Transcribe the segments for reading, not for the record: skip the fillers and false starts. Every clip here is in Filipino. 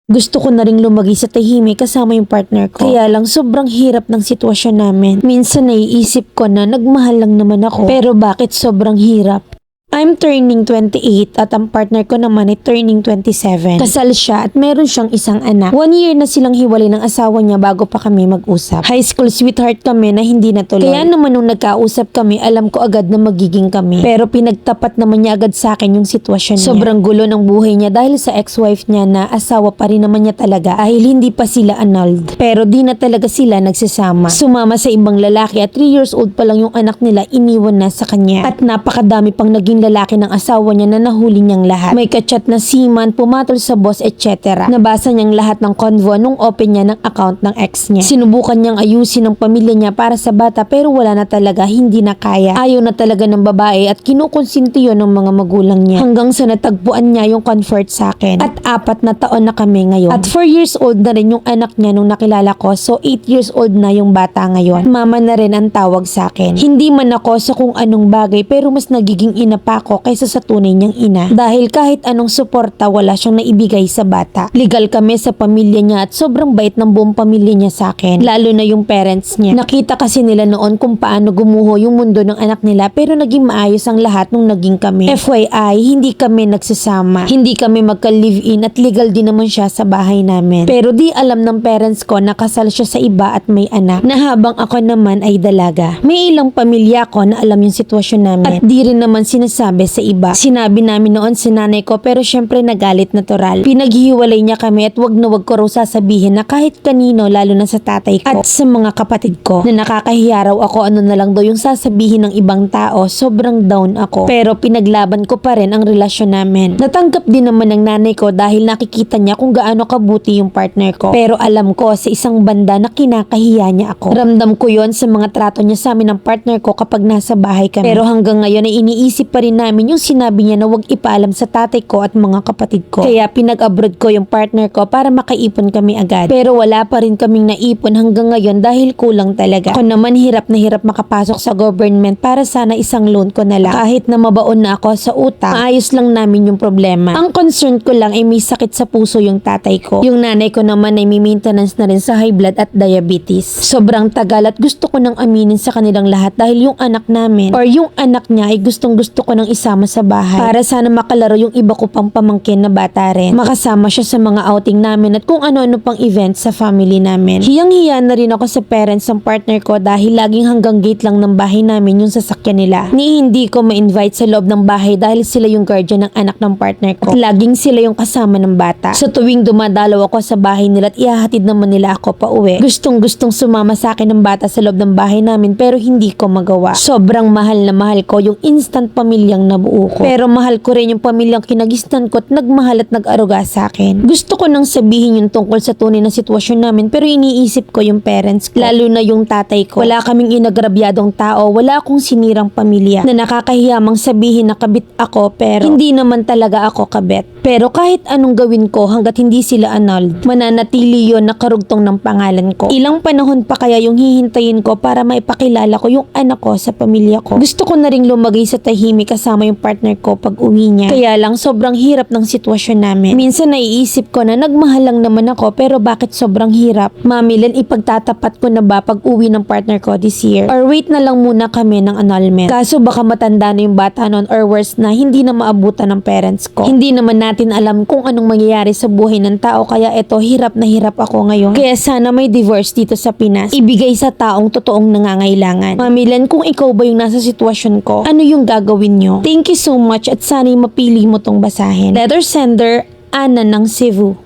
Gusto ko na ring lumagi sa tahimik kasama yung partner ko. Kaya lang sobrang hirap ng sitwasyon namin. Minsan naiisip ko na nagmahal lang naman ako. Pero bakit sobrang hirap? I'm turning 28 at ang partner ko naman ay turning 27. Kasal siya at meron siyang isang anak. 1 year na silang hiwalay ng asawa niya bago pa kami mag-usap. High school sweetheart kami na hindi natuloy. Kaya naman nung nagkausap kami, alam ko agad na magiging kami. Pero pinagtapat naman niya agad sa akin yung sitwasyon niya. Sobrang gulo ng buhay niya dahil sa ex-wife niya na asawa pa rin naman niya talaga dahil hindi pa sila annulled. Pero di na talaga sila nagsasama. Sumama sa ibang lalaki at 3 years old pa lang yung anak nila, iniwan na sa kanya. At napakadami pang naging lalaki ng asawa niya na nahuli niyang lahat. May kachat na seaman, pumatol sa boss, etc. Nabasa niyang lahat ng convo nung open niya ng account ng ex niya. Sinubukan niyang ayusin ang pamilya niya para sa bata pero wala na talaga, hindi na kaya. Ayaw na talaga ng babae at kinukonsinti yun ng mga magulang niya. Hanggang sa natagpuan niya yung comfort sa akin. At 4 na taon na kami ngayon. At 4 years old na rin yung anak niya nung nakilala ko, so 8 years old na yung bata ngayon. Mama na rin ang tawag sa akin. Hindi man ako sa kung anong bagay pero mas nagiging ina pa ako kaysa sa tunay niyang ina. Dahil kahit anong suporta wala siyang naibigay sa bata. Legal kami sa pamilya niya at sobrang bait ng buong pamilya niya sa akin. Lalo na yung parents niya. Nakita kasi nila noon kung paano gumuho yung mundo ng anak nila pero naging maayos ang lahat nung naging kami. FYI, hindi kami nagsasama. Hindi kami magka-live-in at legal din naman siya sa bahay namin. Pero di alam ng parents ko na kasal siya sa iba at may anak. Na habang ako naman ay dalaga. May ilang pamilya ko na alam yung sitwasyon namin. At di rin naman sinasabi sa iba. Sinabi namin noon sa nanay ko pero syempre nagalit natural. Pinaghihiwalay niya kami at wag na wag ko raw sasabihin na kahit kanino lalo na sa tatay ko at sa mga kapatid ko na nakakahiya raw ako ano na lang daw yung sasabihin ng ibang tao. Sobrang down ako. Pero pinaglaban ko pa rin ang relasyon namin. Natanggap din naman ng nanay ko dahil nakikita niya kung gaano kabuti yung partner ko. Pero alam ko sa isang banda na kinakahiya niya ako. Ramdam ko yon sa mga trato niya sa amin ng partner ko kapag nasa bahay kami. Pero hanggang ngayon ay iniisip pa rin namin yung sinabi niya na wag ipaalam sa tatay ko at mga kapatid ko. Kaya pinag-abroad ko yung partner ko para makaipon kami agad. Pero wala pa rin kaming naipon hanggang ngayon dahil kulang talaga. Ako naman hirap na hirap makapasok sa government para sana isang loan ko na lang. Kahit na mabaon na ako sa utang, maayos lang namin yung problema. Ang concern ko lang ay may sakit sa puso yung tatay ko. Yung nanay ko naman ay may maintenance na rin sa high blood at diabetes. Sobrang tagal at gusto ko nang aminin sa kanilang lahat dahil yung anak namin or yung anak niya ay gustong gusto ko nang isama sa bahay para sana makalaro yung iba ko pang pamangkin na bata rin. Makasama siya sa mga outing namin at kung ano-ano pang events sa family namin. Hiyang-hiya na rin ako sa parents ng partner ko dahil laging hanggang gate lang ng bahay namin yung sasakyan nila. Ni hindi ko ma-invite sa loob ng bahay dahil sila yung guardian ng anak ng partner ko. At laging sila yung kasama ng bata. Sa tuwing dumadalaw ako sa bahay nila at ihahatid naman nila ako pa uwi. Gustong-gustong sumama sa akin ng bata sa loob ng bahay namin pero hindi ko magawa. Sobrang mahal na mahal ko yung instant pamilyang nabuo ko. Pero mahal ko rin yung pamilyang kinagisnan ko at nagmahal at nag-aruga sa akin. Gusto ko nang sabihin yung tungkol sa tunay na sitwasyon namin pero iniisip ko yung parents ko. Lalo na yung tatay ko. Wala kaming inagrabyadong tao, wala akong sinirang pamilya na nakakahiyamang sabihin na kabit ako pero hindi naman talaga ako kabit. Pero kahit anong gawin ko hanggat hindi sila annulled, mananatili yon na karugtong ng pangalan ko. Ilang panahon pa kaya yung hihintayin ko para maipakilala ko yung anak ko sa pamilya ko. Gusto ko na ring lumagay sa tahimik kasama yung partner ko pag uwi niya. Kaya lang sobrang hirap ng sitwasyon namin. Minsan naiisip ko na nagmahal lang naman ako pero bakit sobrang hirap? Mamilan ipagtatapat ko na ba pag uwi ng partner ko this year? Or wait na lang muna kami ng annulment? Kaso baka matanda na yung bata nun or worse na hindi na maabutan ng parents ko. Hindi naman natin alam kung anong mangyayari sa buhay ng tao kaya eto hirap na hirap ako ngayon. Kaya sana may divorce dito sa Pinas. Ibigay sa taong totoong nangangailangan. Mamilan kung ikaw ba yung nasa sitwasyon ko, ano yung gagawin nyo? Thank you so much at sana'y mapili mo tong basahin. Letter sender, Ana ng Cebu.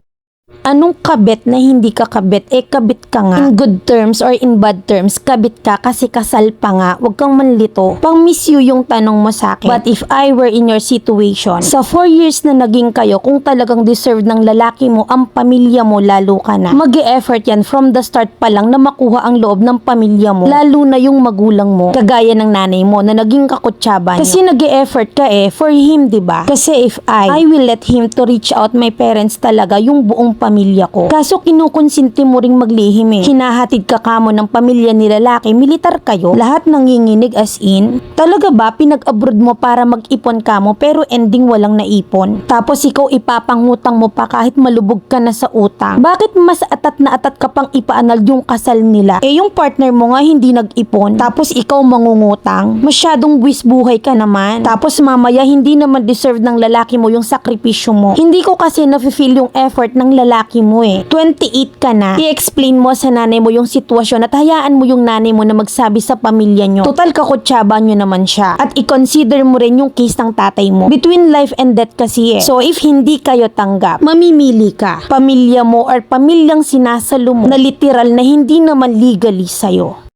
Anong kabit na hindi ka kabit? Kabit ka nga. In good terms or in bad terms, kabit ka kasi kasal pa nga. Huwag kang manlito. Pang miss you yung tanong mo sa akin. But if I were in your situation, sa 4 years na naging kayo, kung talagang deserve ng lalaki mo, ang pamilya mo, lalo ka na. Mag-e-effort yan from the start pa lang na makuha ang loob ng pamilya mo. Lalo na yung magulang mo. Kagaya ng nanay mo na naging kakutsaban. Kasi nag-e-effort ka for him, diba? Kasi if I will let him to reach out my parents talaga, yung buong pamilya pamilya ko. Kaso kinukonsinti mo ring maglihim eh. Hinahatid ka kamo ng pamilya ni lalaki, militar kayo, lahat nanginginig as in. Talaga ba pinag-abroad mo para mag-ipon kamo pero ending walang naipon? Tapos ikaw ipapangutang mo pa kahit malubog ka na sa utang. Bakit mas atat na atat ka pang ipaanal yung kasal nila? Eh yung partner mo nga hindi nag-ipon, tapos ikaw mangungutang. Masyadong buwis buhay ka naman. Tapos mamaya hindi naman deserve ng lalaki mo yung sakripisyo mo. Hindi ko kasi nafe-feel yung effort ng lalaki mo eh. 28 ka na. I-explain mo sa nanay mo yung sitwasyon at hayaan mo yung nanay mo na magsabi sa pamilya nyo. Total kakutsaba nyo naman siya. At i-consider mo rin yung case ng tatay mo. Between life and death kasi eh. So if hindi kayo tanggap, mamimili ka. Pamilya mo or pamilyang sinasalo mo na literal na hindi naman legally sa'yo.